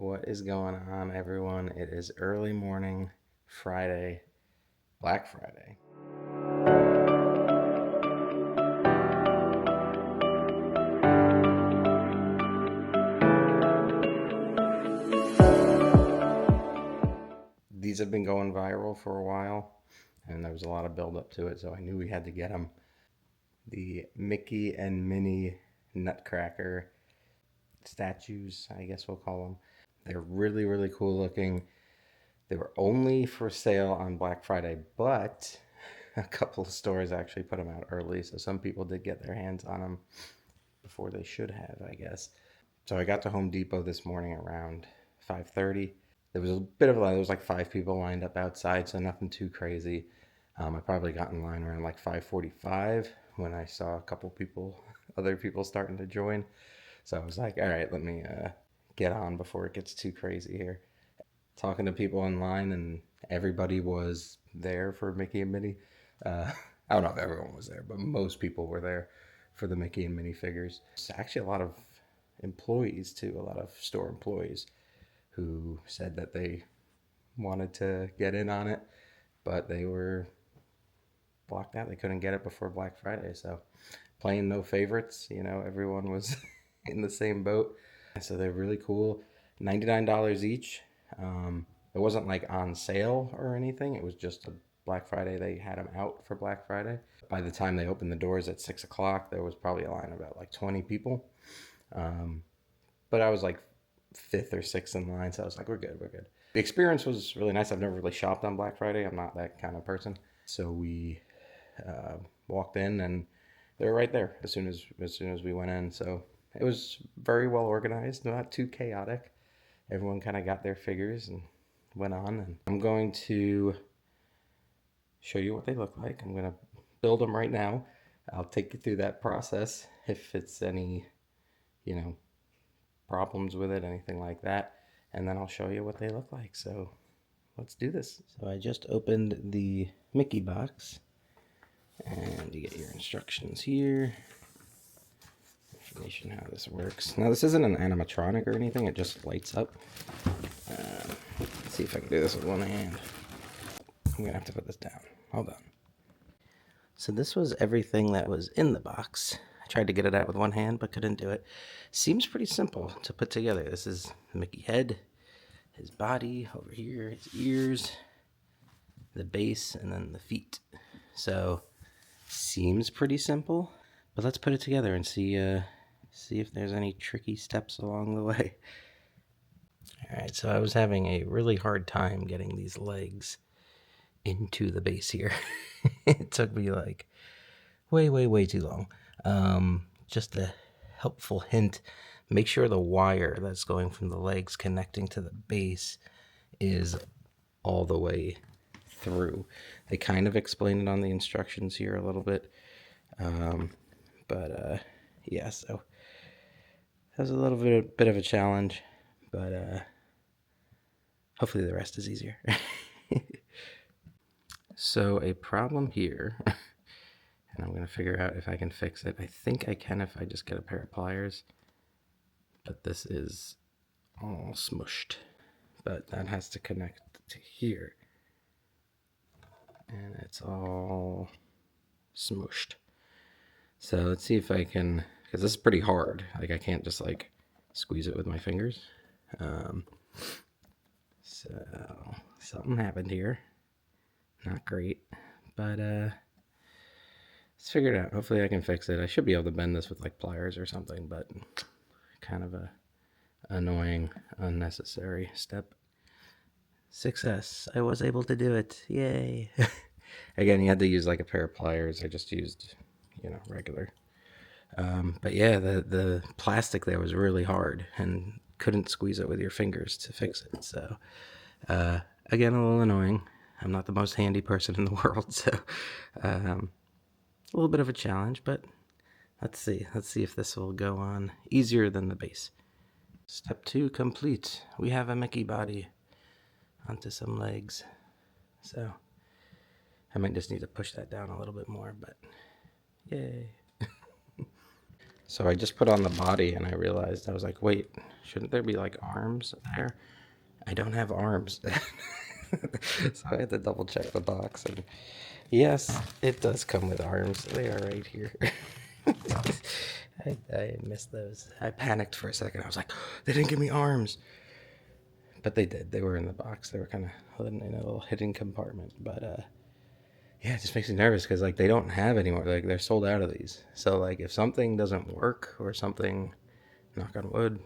What is going on, everyone? It is early morning, Friday, Black Friday. These have been going viral for a while, and there was a lot of build up to it, so I knew we had to get them. The Mickey and Minnie Nutcracker statues, I guess we'll call them. They're really, really cool looking. They were only for sale on Black Friday, but a couple of stores actually put them out early, so some people did get their hands on them before they should have, I guess. So I got to Home Depot this morning around 5:30. There was a bit of a line. There was like 5 people lined up outside, so nothing too crazy. I probably got in line around like 5:45 when I saw a couple people, other people starting to join. So I was like, all right, let me get on before it gets too crazy here. Talking to people online, and everybody was there for Mickey and Minnie. I don't know if everyone was there, but most people were there for the Mickey and Minnie figures. It's actually a lot of employees too, a lot of store employees who said that they wanted to get in on it, but they were blocked out. They couldn't get it before Black Friday. So playing no favorites, everyone was in the same boat. So they're really cool. $99 each. It wasn't like on sale or anything. It was just a Black Friday. They had them out for Black Friday. By the time they opened the doors at 6 o'clock, there was probably a line of about like 20 people. But I was like fifth or sixth in line, so I was like, we're good, we're good. The experience was really nice. I've never really shopped on Black Friday. I'm not that kind of person. So we walked in, and they were right there as soon as we went in. So it was very well organized, not too chaotic. Everyone kind of got their figures and went on. And I'm going to show you what they look like. I'm going to build them right now. I'll take you through that process if it's any, problems with it, anything like that. And then I'll show you what they look like. So let's do this. So I just opened the Mickey box, and you get your instructions here. Information how this works. Now this isn't an animatronic or anything, it just lights up. Let's see if I can do this with one hand. I'm gonna have to put this down. Hold on. So this was everything that was in the box. I tried to get it out with one hand, but couldn't do it. Seems pretty simple to put together. This is the Mickey head, his body over here, his ears, the base, and then the feet. So seems pretty simple, but let's put it together and see if there's any tricky steps along the way. All right, so I was having a really hard time getting these legs into the base here. It took me like way too long. Just a helpful hint, make sure the wire that's going from the legs connecting to the base is all the way through. They kind of explain it on the instructions here a little bit. Yeah, so that was a little bit of a challenge, but hopefully the rest is easier. So a problem here, and I'm going to figure out if I can fix it. I think I can if I just get a pair of pliers, but this is all smushed. But that has to connect to here, and it's all smushed. So let's see if I can, because this is pretty hard. Like I can't just like squeeze it with my fingers. So something happened here. Not great, but let's figure it out. Hopefully I can fix it. I should be able to bend this with like pliers or something, but kind of a annoying, unnecessary step. Success. I was able to do it. Yay. Again, you had to use like a pair of pliers. I just used, regular. But yeah, the plastic there was really hard and couldn't squeeze it with your fingers to fix it. So, again, a little annoying. I'm not the most handy person in the world, so a little bit of a challenge, but let's see. Let's see if this will go on easier than the base. Step 2 complete. We have a Mickey body onto some legs. So I might just need to push that down a little bit more, but yay. So I just put on the body and I realized, I was like, wait, shouldn't there be like arms there? I don't have arms. So I had to double check the box, and yes, it does come with arms. They are right here. I missed those. I panicked for a second. I was like, they didn't give me arms. But they did. They were in the box. They were kind of in a little hidden compartment. But yeah, it just makes me nervous because like they don't have any more. Like they're sold out of these. So like if something doesn't work or something, knock on wood,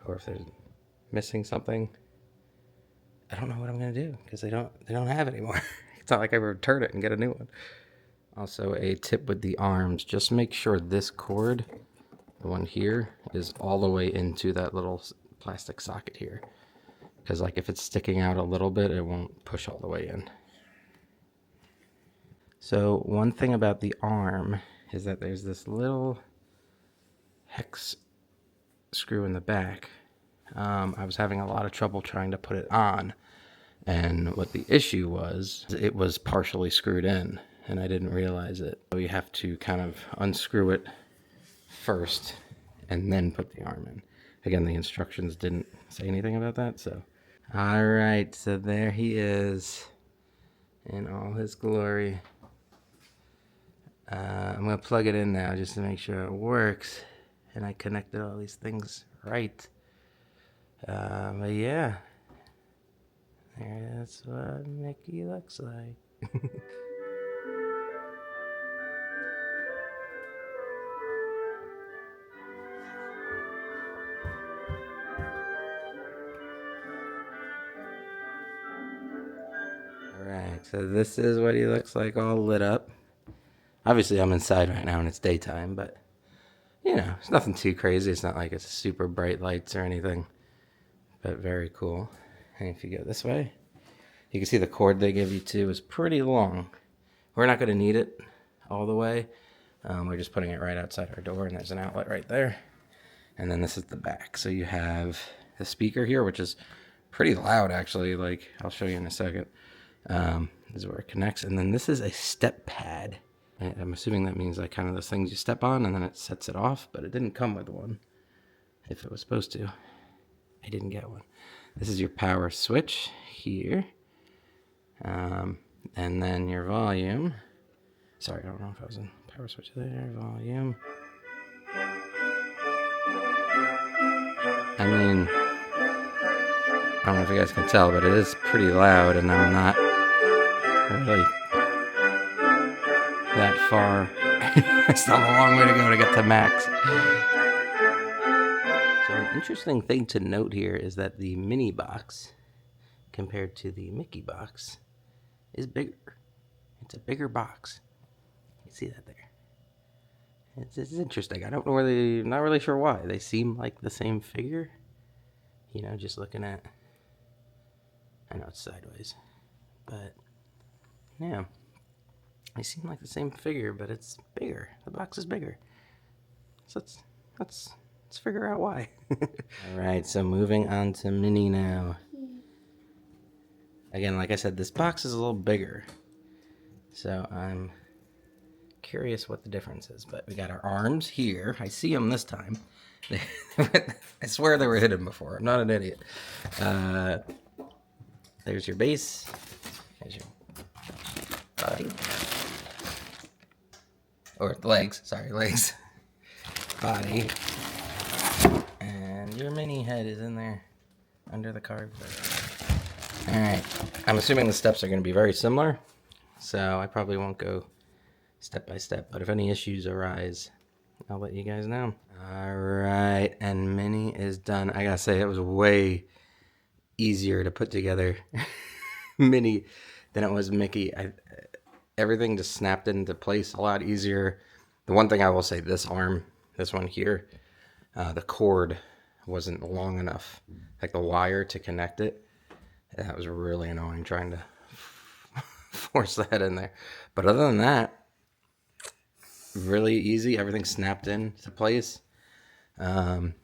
or if they're missing something, I don't know what I'm gonna do because they don't have it anymore. It's not like I return it and get a new one. Also, a tip with the arms: just make sure this cord, the one here, is all the way into that little plastic socket here. Because like if it's sticking out a little bit, it won't push all the way in. So one thing about the arm is that there's this little hex screw in the back. I was having a lot of trouble trying to put it on, and what the issue was, it was partially screwed in and I didn't realize it. So you have to kind of unscrew it first and then put the arm in. Again, the instructions didn't say anything about that, so. All right, so there he is in all his glory. I'm gonna plug it in now just to make sure it works, and I connected all these things right. But yeah, that's what Mickey looks like. Alright, so this is what he looks like all lit up. Obviously I'm inside right now and it's daytime, but you know, it's nothing too crazy. It's not like it's super bright lights or anything, but very cool. And if you go this way, you can see the cord they give you too is pretty long. We're not going to need it all the way. We're just putting it right outside our door, and there's an outlet right there. And then this is the back. So you have the speaker here, which is pretty loud actually. Like I'll show you in a second. This is where it connects. And then this is a step pad. I'm assuming that means like kind of those things you step on and then it sets it off, but it didn't come with one. If it was supposed to, I didn't get one. This is your power switch here. And then your volume. Sorry, I don't know if I was in power switch there. Volume. I mean, I don't know if you guys can tell, but it is pretty loud, and I'm not really that far. I still have a long way to go to get to max. So an interesting thing to note here is that the Minnie box, compared to the Mickey box, is bigger. It's a bigger box. You see that there? It's interesting. I don't know I'm not really sure why. They seem like the same figure. You know, just looking at, I know it's sideways, but yeah, they seem like the same figure, but it's bigger. The box is bigger. So let's figure out why. All right, so moving on to Minnie now. Again, like I said, this box is a little bigger, so I'm curious what the difference is. But we got our arms here. I see them this time. I swear they were hidden before. I'm not an idiot. There's your base. There's your body. Or legs. Sorry, legs. Body. And your Minnie head is in there under the cardboard. Alright. I'm assuming the steps are going to be very similar, so I probably won't go step by step, but if any issues arise, I'll let you guys know. Alright, and Minnie is done. I gotta say, it was way easier to put together Minnie than it was Mickey. Everything just snapped into place a lot easier. The one thing I will say, this arm, this one here, the cord wasn't long enough, like the wire to connect it. That was really annoying trying to force that in there. But other than that, really easy. Everything snapped into place. And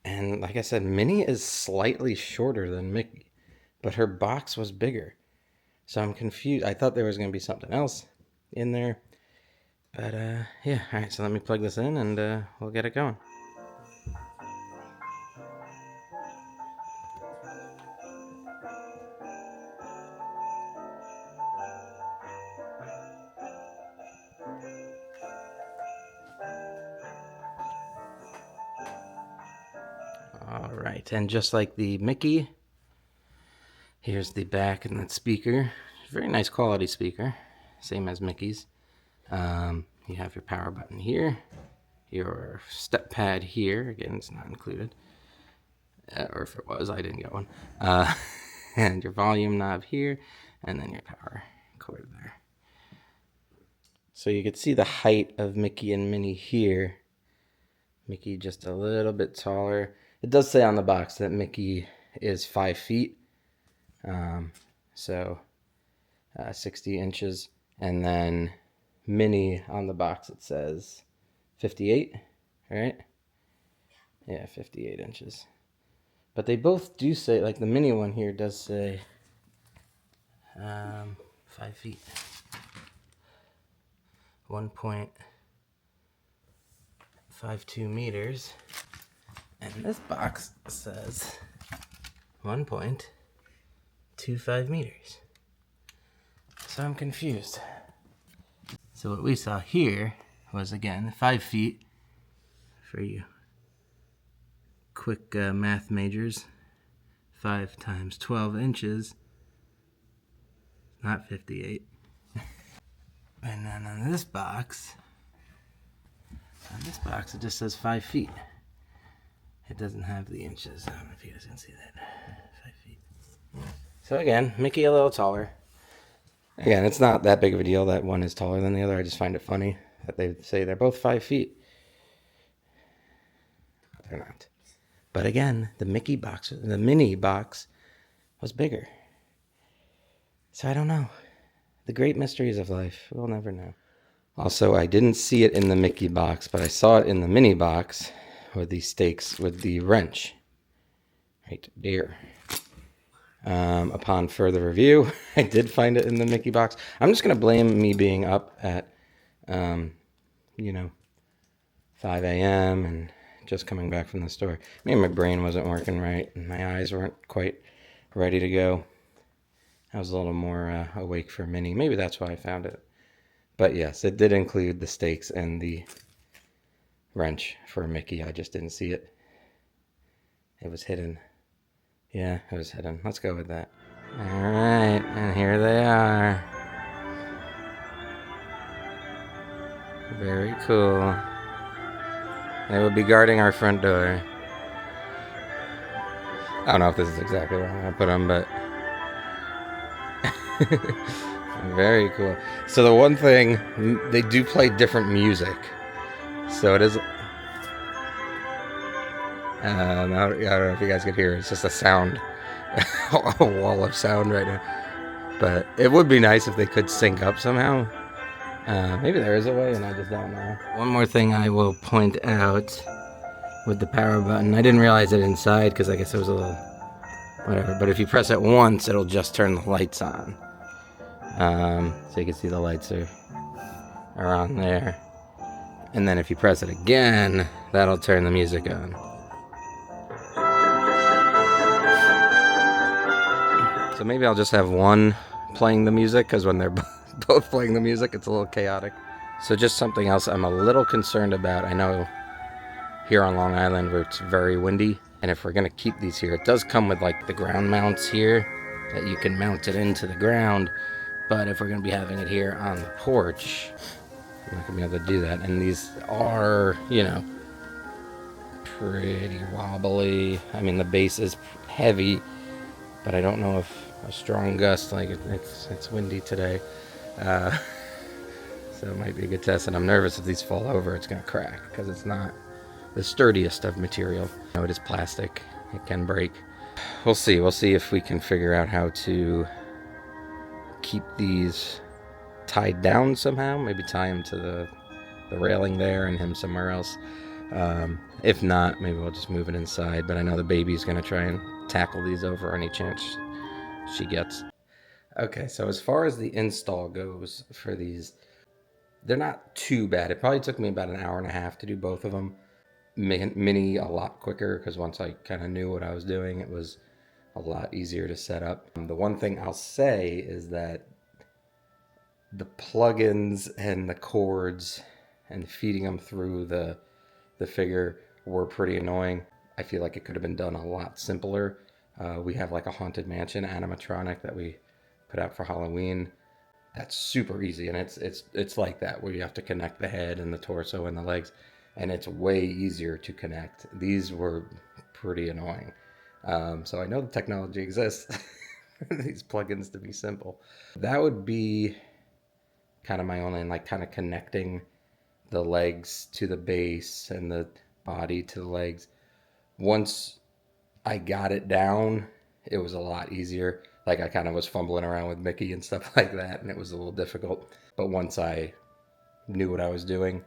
like I said, Minnie is slightly shorter than Mickey, but her box was bigger. So I'm confused. I thought there was going to be something else in there. But yeah, all right, so let me plug this in and we'll get it going. All right, and just like the Mickey, here's the back and that speaker. Very nice quality speaker, same as Mickey's. You have your power button here, your step pad here. Again, it's not included. Or if it was, I didn't get one. And your volume knob here, and then your power cord there. So you can see the height of Mickey and Minnie here. Mickey just a little bit taller. It does say on the box that Mickey is 5 feet. So 60 inches. And then Minnie on the box, it says 58, right? Yeah, 58 inches. But they both do say, like the Minnie one here does say 5 feet. 1.52 meters. And this box says 1.25 meters. So I'm confused. So what we saw here was, again, 5 feet for you quick math majors. 5 times 12 inches, not 58. And then on this box, it just says 5 feet. It doesn't have the inches. I don't know if you guys can see that. 5 feet. So again, Mickey a little taller. Again, it's not that big of a deal that one is taller than the other. I just find it funny that they say they're both 5 feet. They're not. But again, the Minnie box was bigger. So I don't know. The great mysteries of life. We'll never know. Also, I didn't see it in the Mickey box, but I saw it in the Minnie box with the stakes with the wrench. Right there. Upon further review, I did find it in the Mickey box. I'm just going to blame me being up at, 5 a.m. and just coming back from the store. Maybe my brain wasn't working right and my eyes weren't quite ready to go. I was a little more awake for Minnie. Maybe that's why I found it. But yes, it did include the stakes and the wrench for Mickey. I just didn't see it. It was hidden. Yeah, it was hidden. Let's go with that. All right, and here they are. Very cool. They will be guarding our front door. I don't know if this is exactly where I'm going to put them, but very cool. So the one thing, they do play different music. So it is... I don't know if you guys could hear it. It's just a sound. A wall of sound right now. But it would be nice if they could sync up somehow. Maybe there is a way and I just don't know. One more thing I will point out with the power button. I didn't realize it inside because I guess it was a little... whatever. But if you press it once, it'll just turn the lights on. So you can see the lights are on there. And then if you press it again, that'll turn the music on. So maybe I'll just have one playing the music, because when they're both playing the music, it's a little chaotic. So just something else I'm a little concerned about. I know here on Long Island where it's very windy, and if we're going to keep these here, it does come with like the ground mounts here that you can mount it into the ground. But if we're going to be having it here on the porch, I'm not going to be able to do that. And these are, pretty wobbly. I mean, the base is heavy, but I don't know if a strong gust, like it's windy today. So it might be a good test. And I'm nervous if these fall over, it's going to crack because it's not the sturdiest of material. It is plastic. It can break. We'll see. We'll see if we can figure out how to keep these tied down somehow. Maybe tie him to the railing there and him somewhere else. If not, maybe we'll just move it inside. But I know the baby's going to try and tackle these over any chance she gets. Okay, so as far as the install goes for these, They're not too bad. It probably took me about an hour and a half to do both of them. Minnie a lot quicker because once I kind of knew what I was doing, it was a lot easier to set up. The one thing I'll say is that the plugins and the cords and feeding them through the figure were pretty annoying. I feel like it could have been done a lot simpler. We have like a Haunted Mansion animatronic that we put out for Halloween. That's super easy, and it's like that where you have to connect the head and the torso and the legs, and it's way easier to connect. These were pretty annoying. So I know the technology exists for these plugins to be simple. That would be kind of my only, like, kind of connecting the legs to the base and the body to the legs. Once I got it down, it was a lot easier. Like, I kind of was fumbling around with Mickey and stuff like that, and it was a little difficult. But once I knew what I was doing,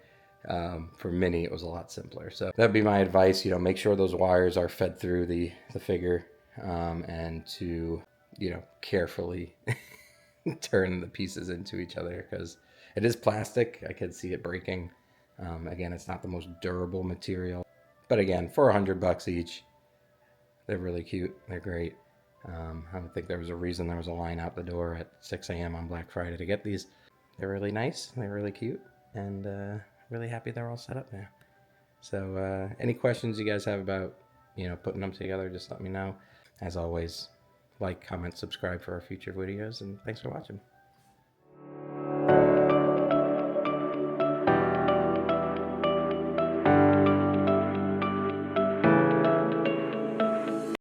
for Minnie, it was a lot simpler. So that'd be my advice. Make sure those wires are fed through the figure, and to, carefully turn the pieces into each other, because it is plastic. I could see it breaking. Again, it's not the most durable material. But again, for $100 each, they're really cute. They're great. I don't think there was a reason there was a line out the door at 6 a.m. on Black Friday to get these. They're really nice. They're really cute. And really happy they're all set up now. So any questions you guys have about, putting them together, just let me know. As always, like, comment, subscribe for our future videos. And thanks for watching.